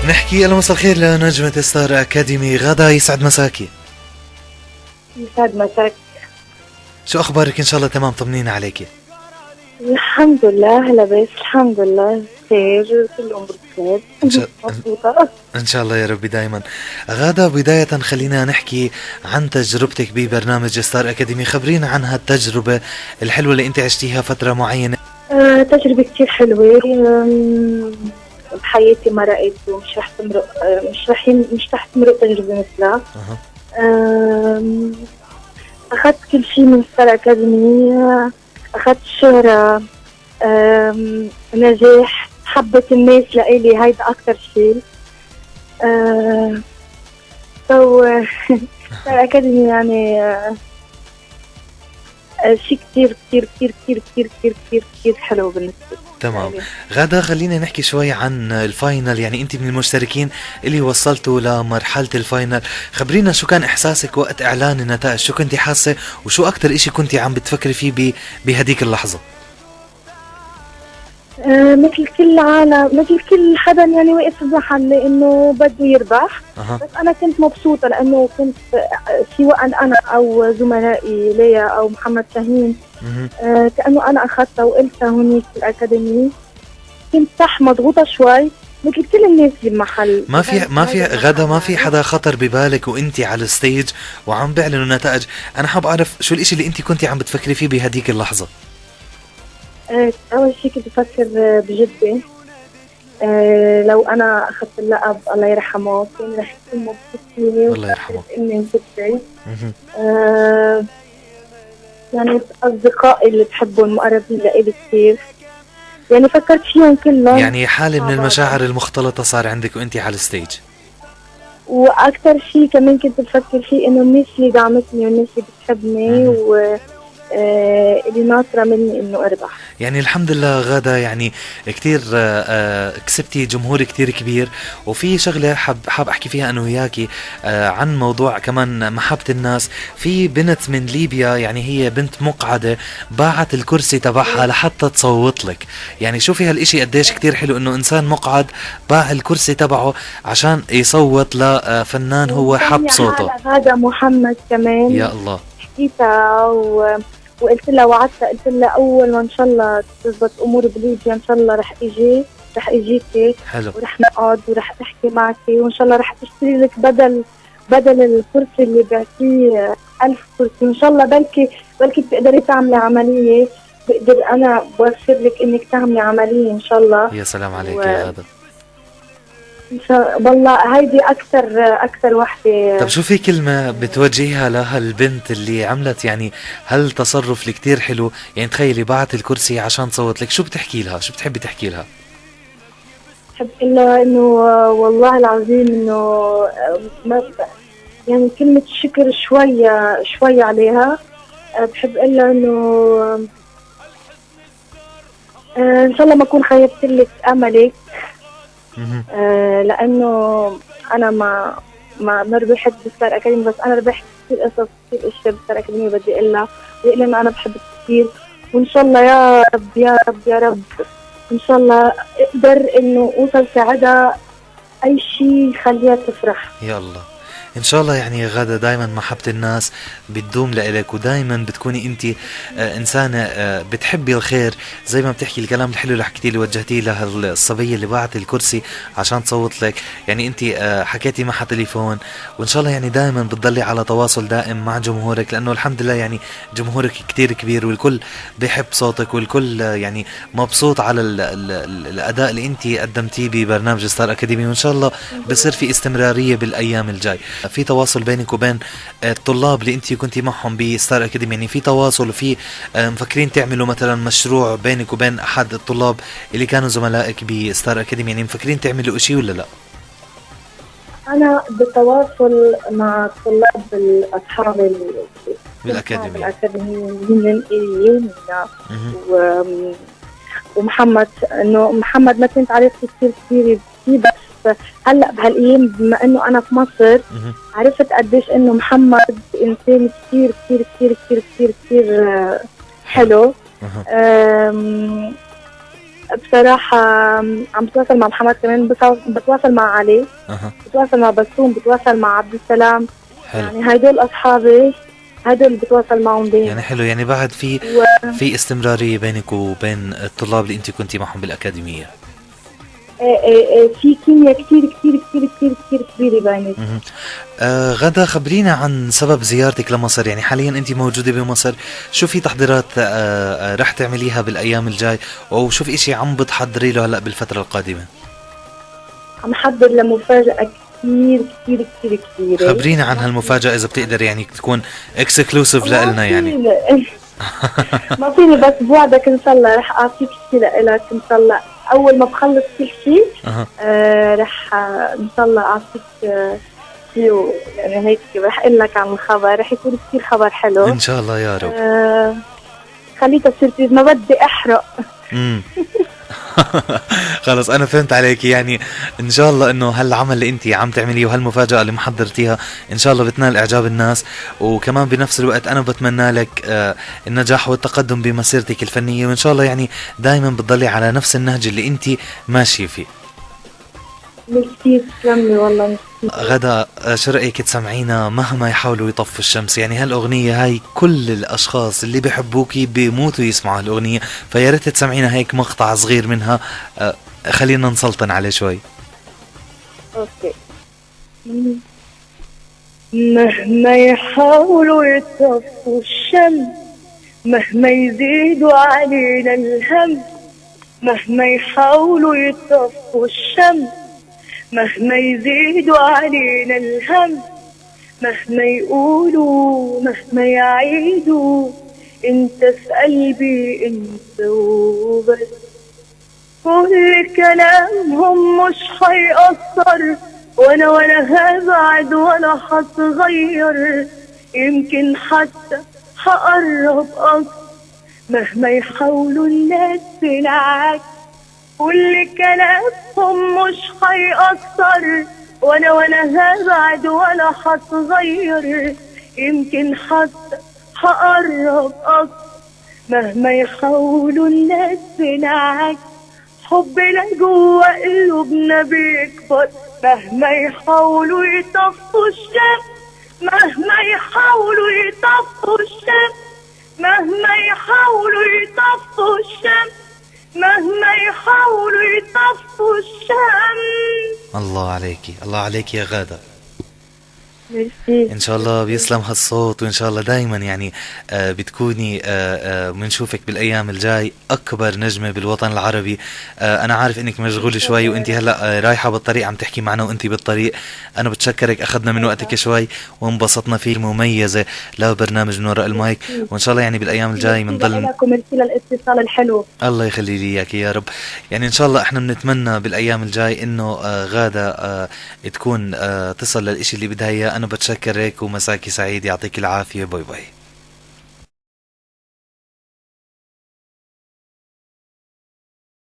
نحكي ألو مساء الخير لنجمة ستار أكاديمي غادة، يسعد مساكي. يسعد مساك. شو أخبارك؟ إن شاء الله تمام، طمنين عليكي. الحمد لله، هلا بس الحمد لله خير، كل الأمور بخير. مبسوطة إن شاء الله يا ربي دايما. غادة، بداية خلينا نحكي عن تجربتك ببرنامج ستار أكاديمي، خبرينا عن هالتجربة الحلوة اللي أنت عشتيها فترة معينة. تجربة كتير حلوة. بحياتي مرقت ومش رح تمرق، مش رح تمرق تجربة مثلها. أخذت كل شيء من ستار أكاديمي، أخذت شهرة، نجاح، حبة الناس لإلي، هيدا أكتر شيء. ستار أكاديمي يعني شيء كتير كتير كتير كتير كتير كتير كتير كتير حلو بالنسبة لي. تمام. غادة، خلينا نحكي شوي عن الفاينل، يعني انت من المشتركين اللي وصلتوا لمرحلة الفاينل. خبرينا شو كان احساسك وقت اعلان النتائج، شو كنتي حاسة وشو اكتر اشي كنتي عم بتفكري فيه بهديك اللحظة؟ مثل كل عالم، مثل كل حدا يعني واقف بمحل انه بده يربح. بس انا كنت مبسوطة لانه كنت سواء انا او زملائي ليا او محمد شاهين، كأنه انا اخذتها وقلتها هونيك في الاكاديمي. كنت صح مضغوطة شوي مثل كل الناس بالمحل. ما في غدا، ما في حدا خطر ببالك وانتي على الستيج وعم بيعلنوا النتائج؟ انا حاب اعرف شو الاشي اللي انتي كنتي عم بتفكري فيه بهديك اللحظة. اول شيء كنت افكر بجدي. لو انا اخذت اللقب الله يرحمه كان رح يكون مبسوط فيني. الله يرحمه. اني كنت يعني اصدقائي اللي بحبهم المقربين لإلي كثير، يعني فكرت فيهم كلهم. يعني حالة من المشاعر المختلطة صار عندك وانتي على الستيج. واكثر شيء كمان كنت بفكر فيه انه الناس اللي دعمتني والناس اللي بتحبني اللي ناطرة مني انه اربح. يعني الحمد لله غادة، يعني كتير كسبتي جمهور كتير كبير. وفي شغلة حاب احكي فيها انا وياكي عن موضوع كمان محبة الناس. في بنت من ليبيا، يعني هي بنت مقعدة، باعت الكرسي تبعها لحتى تصوت لك. يعني شوفي هالاشي قديش كتير حلو، انه انسان مقعد باع الكرسي تبعه عشان يصوت لفنان هو حب صوته. هذا محمد كمان. يا الله. حكيتها وقلت لها، وعدتها قلت لها اول ما ان شاء الله تزبط امور بليبيا ان شاء الله رح اجيكي. حلو. ورح نقعد ورح احكي معك، وان شاء الله رح تشتري لك بدل الكرسي اللي بعتيه 1000 كرسي ان شاء الله. بلكي بتقدري تعملي عمليه، بقدر انا بوفر لك انك تعملي عمليه ان شاء الله. يا سلام عليك يا غادة. والله هيدي اكثر وحده. طب شو في كلمة بتوجهها لهالبنت اللي عملت يعني هالتصرف اللي كتير حلو؟ يعني تخيلي باعت الكرسي عشان تصوت لك، شو بتحكي لها؟ شو بتحبي تحكي لها؟ بحب إلا انه والله العظيم انه يعني كلمة شكر شوية عليها. بحب إلا انه ان شاء الله ما اكون خيبت لك املك. لانه انا ما ربحت بستار اكاديمي، بس انا ربحت كثير قصص كثير اشياء بستار اكاديمي. بدي اقول لها انه انا بحبك كثير، وان شاء الله يا رب يا رب يا رب ان شاء الله اقدر انه اوصل سعادة اي شيء يخليها تفرح. يا الله ان شاء الله. يعني يا غادة، دايما محبة الناس بتدوم لإلك، ودايما بتكوني انت انسانة بتحبي الخير، زي ما بتحكي الكلام الحلو اللي حكيتي لي وجهتيه للصبية اللي باعت الكرسي عشان تصوت لك. يعني انت حكيتي معها تليفون، وان شاء الله يعني دايما بتضلي على تواصل دائم مع جمهورك، لانه الحمد لله يعني جمهورك كتير كبير، والكل بيحب صوتك، والكل يعني مبسوط على الاداء اللي انت قدمتيه ببرنامج ستار اكاديمي. وان شاء الله بصير في استمرارية بالايام الجاي. في تواصل بينك وبين الطلاب اللي انت كنتي معهم بستار اكاديمي؟ يعني في تواصل، وفي مفكرين تعملوا مثلا مشروع بينك وبين احد الطلاب اللي كانوا زملائك بستار اكاديمي؟ يعني مفكرين تعملوا اشي ولا لا؟ انا بالتواصل مع الطلاب الاصحاب الأكاديميين ومحمد. انه محمد ما كنت عرفت كثير بس هلا بهالايام بما انه انا في مصر عرفت قديش انه محمد انسان كثير كثير كثير كثير كثير كثير حلو. بصراحة عم بتواصل مع محمد كمان، بتواصل مع علي، بتواصل مع بسوم، بتواصل مع عبد السلام. حلو. يعني هدول أصحابي، هدول اللي بتواصل معهم دايما. يعني حلو، يعني بعد في استمرارية بينك وبين الطلاب اللي انت كنتي معهم بالأكاديمية. في كيمياء كتير كتير كتير كتير كتير كبيرة بينك. غدا، خبرينا عن سبب زيارتك لمصر. يعني حاليا انت موجودة بمصر، شو في تحضيرات رح تعمليها بالأيام الجاي، أو شو في اشي عم بتحضري له هلأ بالفترة القادمة؟ عم حضر لمفاجأة كتير كتير كتير كتير. خبرينا عن هالمفاجأة إذا بتقدر، يعني تكون اكسكلوسيف لنا يعني. ما فيني، بس بوعدك ان شاء الله رح اعطيك شيء لك ان شاء الله. اول ما بخلص كل شيء رح ان شاء الله اعطيك شيء، يعني هيك رح اقول لك عن الخبر، رح يكون كثير خبر حلو ان شاء الله يا رب. خليته سربريز، ما بدي احرق. خلص انا فهمت عليك. يعني ان شاء الله انه هالعمل اللي انت عم تعمليه وهالمفاجأة اللي محضرتيها ان شاء الله بتنال اعجاب الناس، وكمان بنفس الوقت انا بتمنى لك النجاح والتقدم بمسيرتك الفنية، وان شاء الله يعني دائما بتضلي على نفس النهج اللي انت ماشية فيه. ميرسي، تسلملي والله. ميرسي. غدا، شو رأيك تسمعينا مهما يحاولوا يطفوا الشمس؟ يعني هالأغنية هاي كل الأشخاص اللي بيحبوكي بيموتوا يسمعوا هالأغنية، فيا ريت تسمعينا هيك مقطع صغير منها، خلينا نسلطن عليه شوي. اوكي. مهما يحاولوا يطفوا الشمس، مهما يزيدوا علينا الهم، مهما يحاولوا يطفوا الشمس، مهما يزيدوا علينا الهم، مهما يقولوا مهما يعيدوا، انت في قلبي انت وبس. كل كلامهم مش هيأثر، وانا هبعد ولا هتغير، يمكن حتى هقرب اكتر. مهما يحاولوا الناس بالعكس، كل كلامهم مش هيأثر، وانا هبعد ولا هتغير، يمكن حتى هقرب اكتر. مهما يحاولوا الناس بالعكس، حبنا جوا قلوبنا بيكبر. مهما يحاولوا يطفوا الشمس، مهما يحاولوا يطفوا الشمس، مهما يحاولوا يطفوا الشمس، مهما يحاولوا يطفوا الشمس. الله عليكي، الله عليكي يا غادة. ميرسي. ان شاء الله بيسلم هالصوت، وان شاء الله دايما يعني بتكوني بنشوفك بالايام الجاي اكبر نجمة بالوطن العربي. انا عارف انك مشغولة شوي، وانت هلا رايحة بالطريق عم تحكي معنا وانت بالطريق. انا بتشكرك، اخذنا من وقتك شوي وانبسطنا فيه المميزة لبرنامج من وراء المايك، وان شاء الله يعني بالايام الجاي بنضل. ميرسي للاتصال الحلو. الله يخلي لي اياك يا رب. يعني ان شاء الله احنا بنتمنى بالايام الجاي انه غادة تكون تصل للاشي اللي بدها اياه. انا بتشكرك ومساكي سعيد، يعطيك العافية، باي باي.